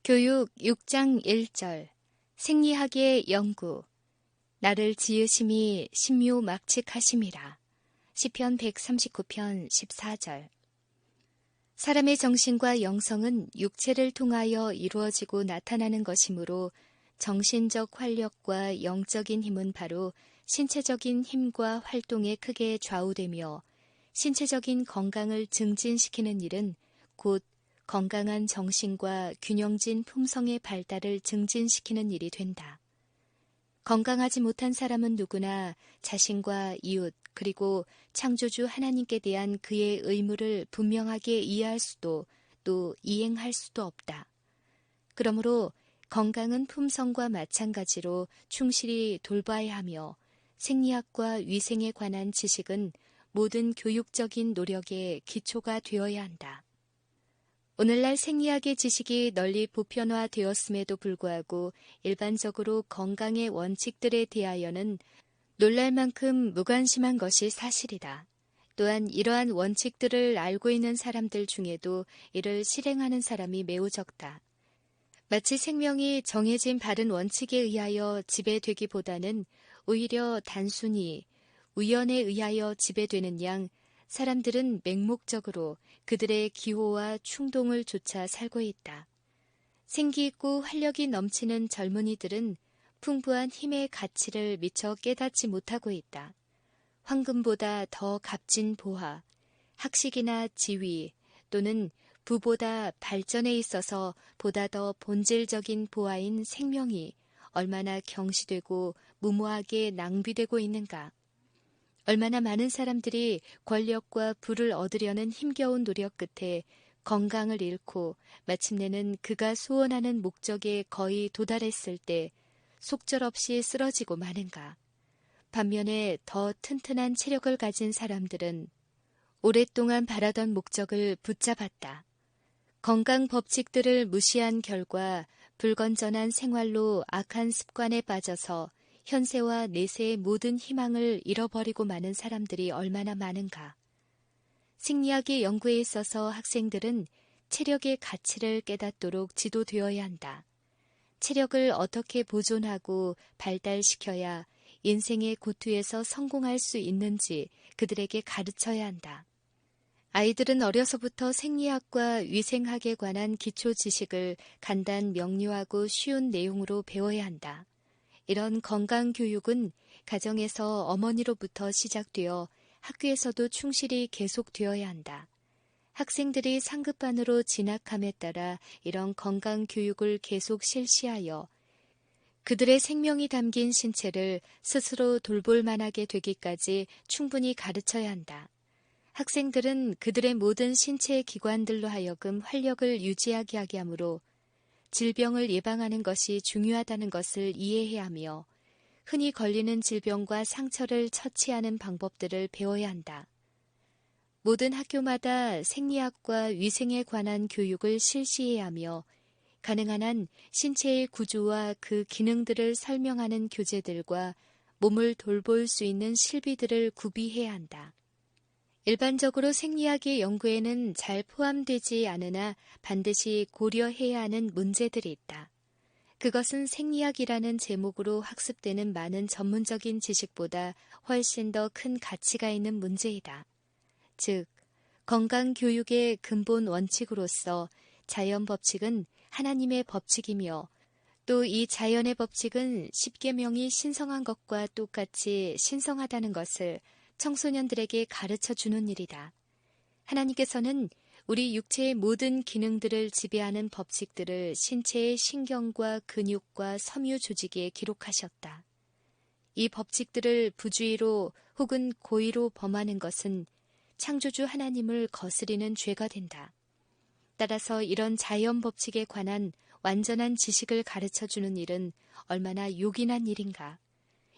교육 6장 1절 생리학의 연구 나를 지으심이 신묘막측하심이라. 시편 139편 14절. 사람의 정신과 영성은 육체를 통하여 이루어지고 나타나는 것이므로 정신적 활력과 영적인 힘은 바로 신체적인 힘과 활동에 크게 좌우되며 신체적인 건강을 증진시키는 일은 곧 건강한 정신과 균형진 품성의 발달을 증진시키는 일이 된다. 건강하지 못한 사람은 누구나 자신과 이웃 그리고 창조주 하나님께 대한 그의 의무를 분명하게 이해할 수도 또 이행할 수도 없다. 그러므로 건강은 품성과 마찬가지로 충실히 돌봐야 하며 생리학과 위생에 관한 지식은 모든 교육적인 노력의 기초가 되어야 한다. 오늘날 생리학의 지식이 널리 보편화되었음에도 불구하고 일반적으로 건강의 원칙들에 대하여는 놀랄 만큼 무관심한 것이 사실이다. 또한 이러한 원칙들을 알고 있는 사람들 중에도 이를 실행하는 사람이 매우 적다. 마치 생명이 정해진 바른 원칙에 의하여 지배되기보다는 오히려 단순히 우연에 의하여 지배되는 양 사람들은 맹목적으로 그들의 기호와 충동을 쫓아 살고 있다. 생기 있고 활력이 넘치는 젊은이들은 풍부한 힘의 가치를 미처 깨닫지 못하고 있다. 황금보다 더 값진 보화, 학식이나 지위 또는 부보다 발전에 있어서 보다 더 본질적인 보화인 생명이 얼마나 경시되고 무모하게 낭비되고 있는가. 얼마나 많은 사람들이 권력과 부를 얻으려는 힘겨운 노력 끝에 건강을 잃고 마침내는 그가 소원하는 목적에 거의 도달했을 때 속절없이 쓰러지고 마는가. 반면에 더 튼튼한 체력을 가진 사람들은 오랫동안 바라던 목적을 붙잡았다. 건강 법칙들을 무시한 결과 불건전한 생활로 악한 습관에 빠져서 현세와 내세의 모든 희망을 잃어버리고 마는 사람들이 얼마나 많은가. 생리학의 연구에 있어서 학생들은 체력의 가치를 깨닫도록 지도되어야 한다. 체력을 어떻게 보존하고 발달시켜야 인생의 고투에서 성공할 수 있는지 그들에게 가르쳐야 한다. 아이들은 어려서부터 생리학과 위생학에 관한 기초 지식을 간단 명료하고 쉬운 내용으로 배워야 한다. 이런 건강교육은 가정에서 어머니로부터 시작되어 학교에서도 충실히 계속되어야 한다. 학생들이 상급반으로 진학함에 따라 이런 건강교육을 계속 실시하여 그들의 생명이 담긴 신체를 스스로 돌볼 만하게 되기까지 충분히 가르쳐야 한다. 학생들은 그들의 모든 신체 기관들로 하여금 활력을 유지하게 하게 하므로 질병을 예방하는 것이 중요하다는 것을 이해해야 하며 흔히 걸리는 질병과 상처를 처치하는 방법들을 배워야 한다. 모든 학교마다 생리학과 위생에 관한 교육을 실시해야 하며 가능한 한 신체의 구조와 그 기능들을 설명하는 교재들과 몸을 돌볼 수 있는 실비들을 구비해야 한다. 일반적으로 생리학의 연구에는 잘 포함되지 않으나 반드시 고려해야 하는 문제들이 있다. 그것은 생리학이라는 제목으로 학습되는 많은 전문적인 지식보다 훨씬 더 큰 가치가 있는 문제이다. 즉, 건강교육의 근본 원칙으로서 자연 법칙은 하나님의 법칙이며 또 이 자연의 법칙은 십계명이 신성한 것과 똑같이 신성하다는 것을 청소년들에게 가르쳐 주는 일이다. 하나님께서는 우리 육체의 모든 기능들을 지배하는 법칙들을 신체의 신경과 근육과 섬유 조직에 기록하셨다. 이 법칙들을 부주의로 혹은 고의로 범하는 것은 창조주 하나님을 거스리는 죄가 된다. 따라서 이런 자연 법칙에 관한 완전한 지식을 가르쳐 주는 일은 얼마나 요긴한 일인가.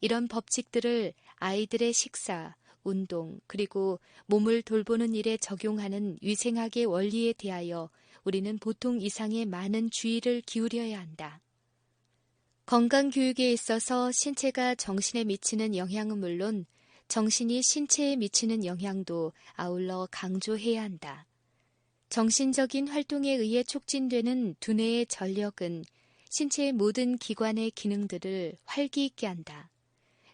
이런 법칙들을 아이들의 식사, 운동, 그리고 몸을 돌보는 일에 적용하는 위생학의 원리에 대하여 우리는 보통 이상의 많은 주의를 기울여야 한다. 건강교육에 있어서 신체가 정신에 미치는 영향은 물론 정신이 신체에 미치는 영향도 아울러 강조해야 한다. 정신적인 활동에 의해 촉진되는 두뇌의 전력은 신체의 모든 기관의 기능들을 활기 있게 한다.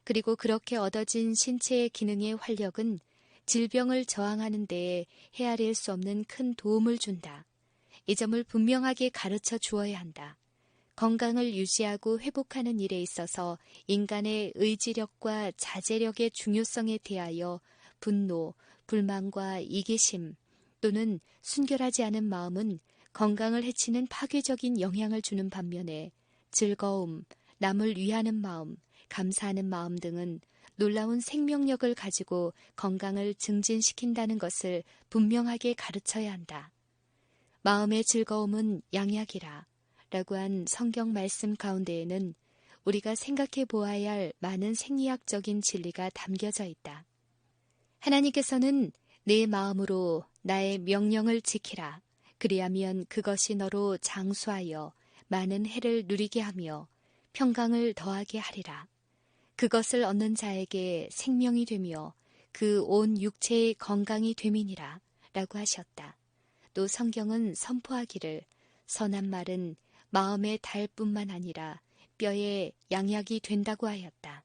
그리고 그렇게 얻어진 신체의 기능의 활력은 질병을 저항하는 데에 헤아릴 수 없는 큰 도움을 준다. 이 점을 분명하게 가르쳐 주어야 한다. 건강을 유지하고 회복하는 일에 있어서 인간의 의지력과 자제력의 중요성에 대하여 분노, 불만과 이기심 또는 순결하지 않은 마음은 건강을 해치는 파괴적인 영향을 주는 반면에 즐거움, 남을 위하는 마음, 감사하는 마음 등은 놀라운 생명력을 가지고 건강을 증진시킨다는 것을 분명하게 가르쳐야 한다. 마음의 즐거움은 양약이라 라고 한 성경 말씀 가운데에는 우리가 생각해 보아야 할 많은 생리학적인 진리가 담겨져 있다. 하나님께서는 내 마음으로 나의 명령을 지키라. 그리하면 그것이 너로 장수하여 많은 해를 누리게 하며 평강을 더하게 하리라. 그것을 얻는 자에게 생명이 되며 그 온 육체의 건강이 됨이니라 라고 하셨다. 또 성경은 선포하기를 선한 말은 마음의 달뿐만 아니라 뼈의 양약이 된다고 하였다.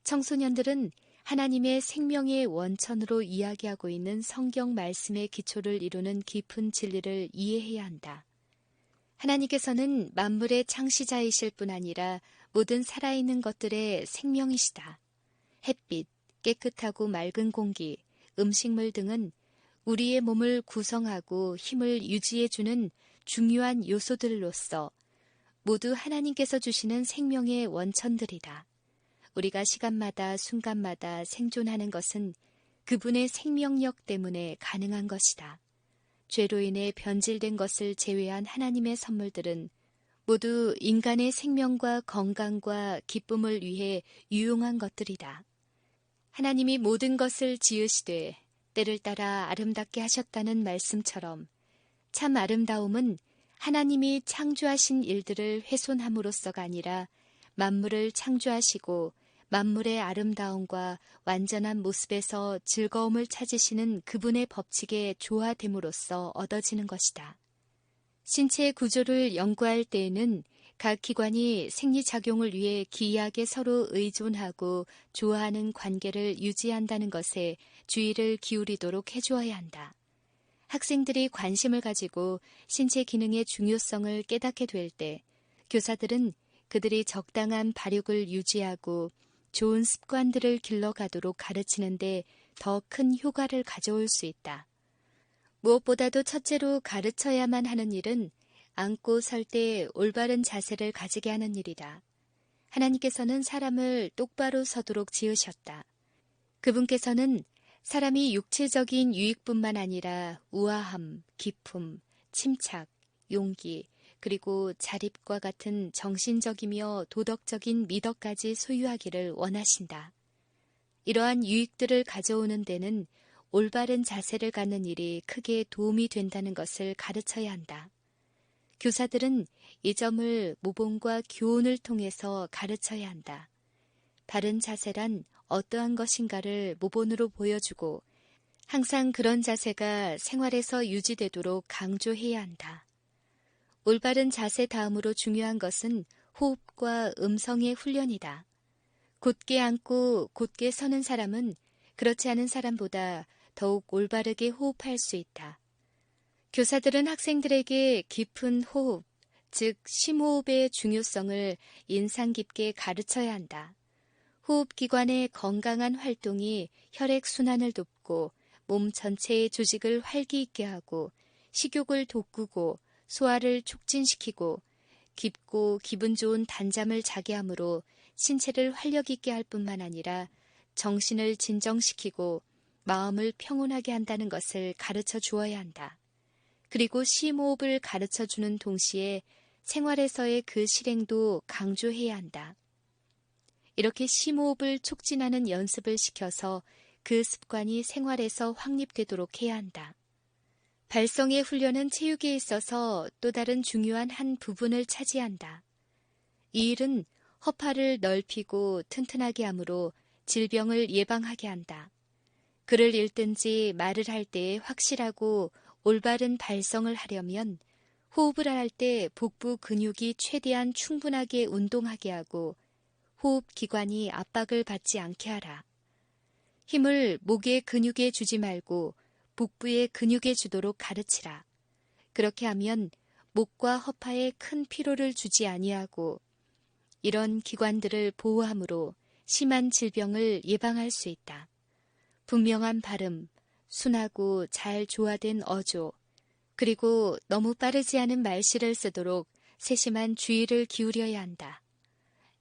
청소년들은 하나님의 생명의 원천으로 이야기하고 있는 성경 말씀의 기초를 이루는 깊은 진리를 이해해야 한다. 하나님께서는 만물의 창시자이실 뿐 아니라 모든 살아있는 것들의 생명이시다. 햇빛, 깨끗하고 맑은 공기, 음식물 등은 우리의 몸을 구성하고 힘을 유지해주는 중요한 요소들로서 모두 하나님께서 주시는 생명의 원천들이다. 우리가 시간마다 순간마다 생존하는 것은 그분의 생명력 때문에 가능한 것이다. 죄로 인해 변질된 것을 제외한 하나님의 선물들은 모두 인간의 생명과 건강과 기쁨을 위해 유용한 것들이다. 하나님이 모든 것을 지으시되 때를 따라 아름답게 하셨다는 말씀처럼 참 아름다움은 하나님이 창조하신 일들을 훼손함으로써가 아니라 만물을 창조하시고 만물의 아름다움과 완전한 모습에서 즐거움을 찾으시는 그분의 법칙에 조화됨으로써 얻어지는 것이다. 신체의 구조를 연구할 때에는 각 기관이 생리작용을 위해 기이하게 서로 의존하고 조화하는 관계를 유지한다는 것에 주의를 기울이도록 해주어야 한다. 학생들이 관심을 가지고 신체 기능의 중요성을 깨닫게 될 때 교사들은 그들이 적당한 발육을 유지하고 좋은 습관들을 길러가도록 가르치는데 더 큰 효과를 가져올 수 있다. 무엇보다도 첫째로 가르쳐야만 하는 일은 앉고 설 때 올바른 자세를 가지게 하는 일이다. 하나님께서는 사람을 똑바로 서도록 지으셨다. 그분께서는 사람이 육체적인 유익뿐만 아니라 우아함, 기품, 침착, 용기, 그리고 자립과 같은 정신적이며 도덕적인 미덕까지 소유하기를 원하신다. 이러한 유익들을 가져오는 데는 올바른 자세를 갖는 일이 크게 도움이 된다는 것을 가르쳐야 한다. 교사들은 이 점을 모범과 교훈을 통해서 가르쳐야 한다. 바른 자세란 어떠한 것인가를 모본으로 보여주고 항상 그런 자세가 생활에서 유지되도록 강조해야 한다. 올바른 자세 다음으로 중요한 것은 호흡과 음성의 훈련이다. 곧게 앉고 곧게 서는 사람은 그렇지 않은 사람보다 더욱 올바르게 호흡할 수 있다. 교사들은 학생들에게 깊은 호흡, 즉 심호흡의 중요성을 인상 깊게 가르쳐야 한다. 호흡기관의 건강한 활동이 혈액순환을 돕고 몸 전체의 조직을 활기 있게 하고 식욕을 돋구고 소화를 촉진시키고 깊고 기분 좋은 단잠을 자게 하므로 신체를 활력 있게 할 뿐만 아니라 정신을 진정시키고 마음을 평온하게 한다는 것을 가르쳐 주어야 한다. 그리고 심호흡을 가르쳐 주는 동시에 생활에서의 그 실행도 강조해야 한다. 이렇게 심호흡을 촉진하는 연습을 시켜서 그 습관이 생활에서 확립되도록 해야 한다. 발성의 훈련은 체육에 있어서 또 다른 중요한 한 부분을 차지한다. 이 일은 허파를 넓히고 튼튼하게 하므로 질병을 예방하게 한다. 글을 읽든지 말을 할 때에 확실하고 올바른 발성을 하려면 호흡을 할 때 복부 근육이 최대한 충분하게 운동하게 하고 호흡 기관이 압박을 받지 않게 하라. 힘을 목의 근육에 주지 말고 복부의 근육에 주도록 가르치라. 그렇게 하면 목과 허파에 큰 피로를 주지 아니하고 이런 기관들을 보호함으로 심한 질병을 예방할 수 있다. 분명한 발음, 순하고 잘 조화된 어조, 그리고 너무 빠르지 않은 말씨를 쓰도록 세심한 주의를 기울여야 한다.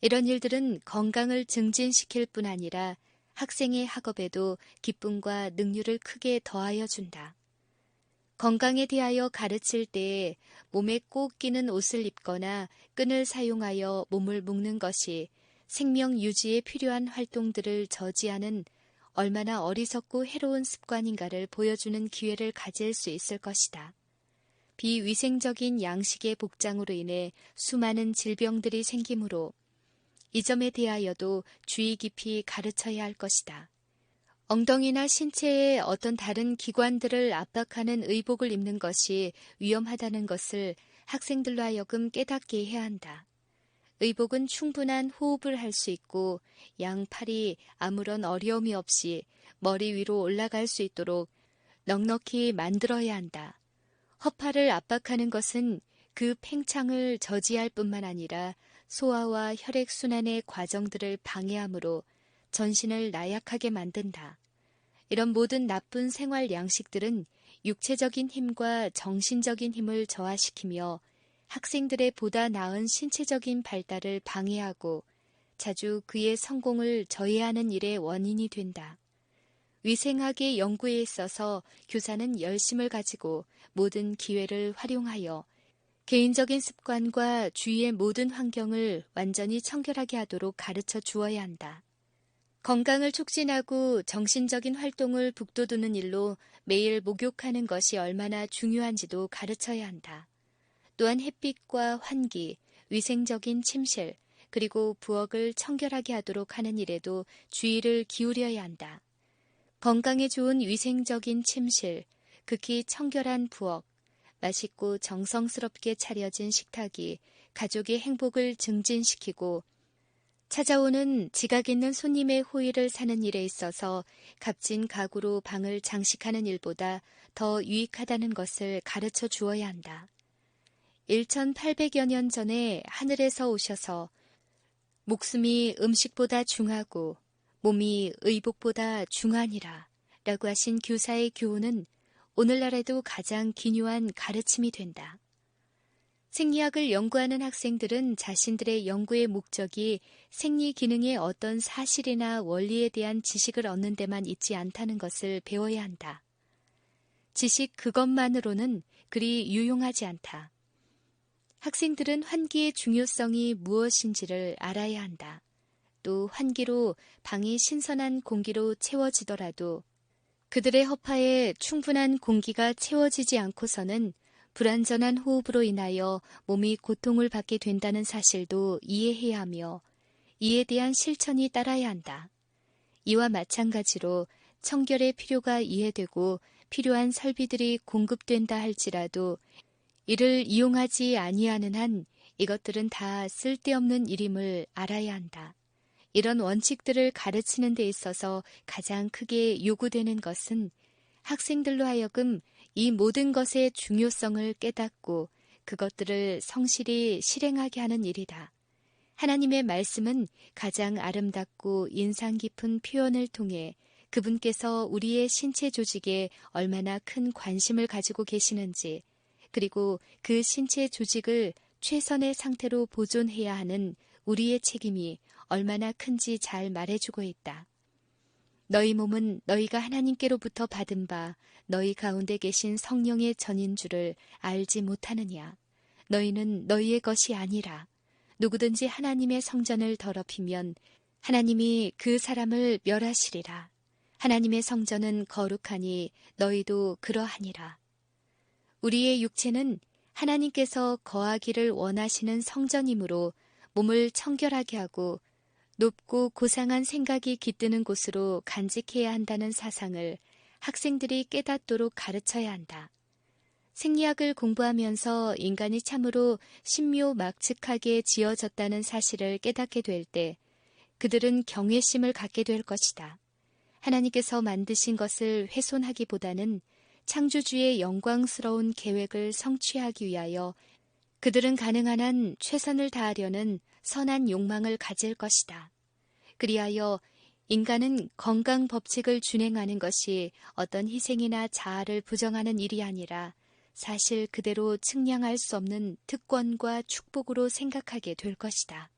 이런 일들은 건강을 증진시킬 뿐 아니라 학생의 학업에도 기쁨과 능률을 크게 더하여 준다. 건강에 대하여 가르칠 때에 몸에 꼭 끼는 옷을 입거나 끈을 사용하여 몸을 묶는 것이 생명 유지에 필요한 활동들을 저지하는 얼마나 어리석고 해로운 습관인가를 보여주는 기회를 가질 수 있을 것이다. 비위생적인 양식의 복장으로 인해 수많은 질병들이 생기므로 이 점에 대하여도 주의 깊이 가르쳐야 할 것이다. 엉덩이나 신체의 어떤 다른 기관들을 압박하는 의복을 입는 것이 위험하다는 것을 학생들로 하여금 깨닫게 해야 한다. 의복은 충분한 호흡을 할 수 있고 양팔이 아무런 어려움이 없이 머리 위로 올라갈 수 있도록 넉넉히 만들어야 한다. 허파를 압박하는 것은 그 팽창을 저지할 뿐만 아니라 소화와 혈액순환의 과정들을 방해하므로 전신을 나약하게 만든다. 이런 모든 나쁜 생활 양식들은 육체적인 힘과 정신적인 힘을 저하시키며 학생들의 보다 나은 신체적인 발달을 방해하고 자주 그의 성공을 저해하는 일의 원인이 된다. 위생학의 연구에 있어서 교사는 열심을 가지고 모든 기회를 활용하여 개인적인 습관과 주위의 모든 환경을 완전히 청결하게 하도록 가르쳐 주어야 한다. 건강을 촉진하고 정신적인 활동을 북돋우는 일로 매일 목욕하는 것이 얼마나 중요한지도 가르쳐야 한다. 또한 햇빛과 환기, 위생적인 침실, 그리고 부엌을 청결하게 하도록 하는 일에도 주의를 기울여야 한다. 건강에 좋은 위생적인 침실, 극히 청결한 부엌, 맛있고 정성스럽게 차려진 식탁이 가족의 행복을 증진시키고 찾아오는 지각 있는 손님의 호의를 사는 일에 있어서 값진 가구로 방을 장식하는 일보다 더 유익하다는 것을 가르쳐 주어야 한다. 1800여 년 전에 하늘에서 오셔서 목숨이 음식보다 중하고 몸이 의복보다 중하니라 라고 하신 교사의 교훈은 오늘날에도 가장 기묘한 가르침이 된다. 생리학을 연구하는 학생들은 자신들의 연구의 목적이 생리 기능의 어떤 사실이나 원리에 대한 지식을 얻는 데만 있지 않다는 것을 배워야 한다. 지식 그것만으로는 그리 유용하지 않다. 학생들은 환기의 중요성이 무엇인지를 알아야 한다. 또 환기로 방이 신선한 공기로 채워지더라도 그들의 허파에 충분한 공기가 채워지지 않고서는 불완전한 호흡으로 인하여 몸이 고통을 받게 된다는 사실도 이해해야 하며 이에 대한 실천이 따라야 한다. 이와 마찬가지로 청결의 필요가 이해되고 필요한 설비들이 공급된다 할지라도 이를 이용하지 아니하는 한 이것들은 다 쓸데없는 일임을 알아야 한다. 이런 원칙들을 가르치는 데 있어서 가장 크게 요구되는 것은 학생들로 하여금 이 모든 것의 중요성을 깨닫고 그것들을 성실히 실행하게 하는 일이다. 하나님의 말씀은 가장 아름답고 인상 깊은 표현을 통해 그분께서 우리의 신체 조직에 얼마나 큰 관심을 가지고 계시는지, 그리고 그 신체 조직을 최선의 상태로 보존해야 하는 우리의 책임이 얼마나 큰지 잘 말해주고 있다. 너희 몸은 너희가 하나님께로부터 받은 바 너희 가운데 계신 성령의 전인 줄을 알지 못하느냐. 너희는 너희의 것이 아니라 누구든지 하나님의 성전을 더럽히면 하나님이 그 사람을 멸하시리라. 하나님의 성전은 거룩하니 너희도 그러하니라. 우리의 육체는 하나님께서 거하기를 원하시는 성전이므로 몸을 청결하게 하고 높고 고상한 생각이 깃드는 곳으로 간직해야 한다는 사상을 학생들이 깨닫도록 가르쳐야 한다. 생리학을 공부하면서 인간이 참으로 신묘막측하게 지어졌다는 사실을 깨닫게 될 때 그들은 경외심을 갖게 될 것이다. 하나님께서 만드신 것을 훼손하기보다는 창조주의 영광스러운 계획을 성취하기 위하여 그들은 가능한 한 최선을 다하려는 선한 욕망을 가질 것이다. 그리하여 인간은 건강 법칙을 준행하는 것이 어떤 희생이나 자아를 부정하는 일이 아니라 사실 그대로 측량할 수 없는 특권과 축복으로 생각하게 될 것이다.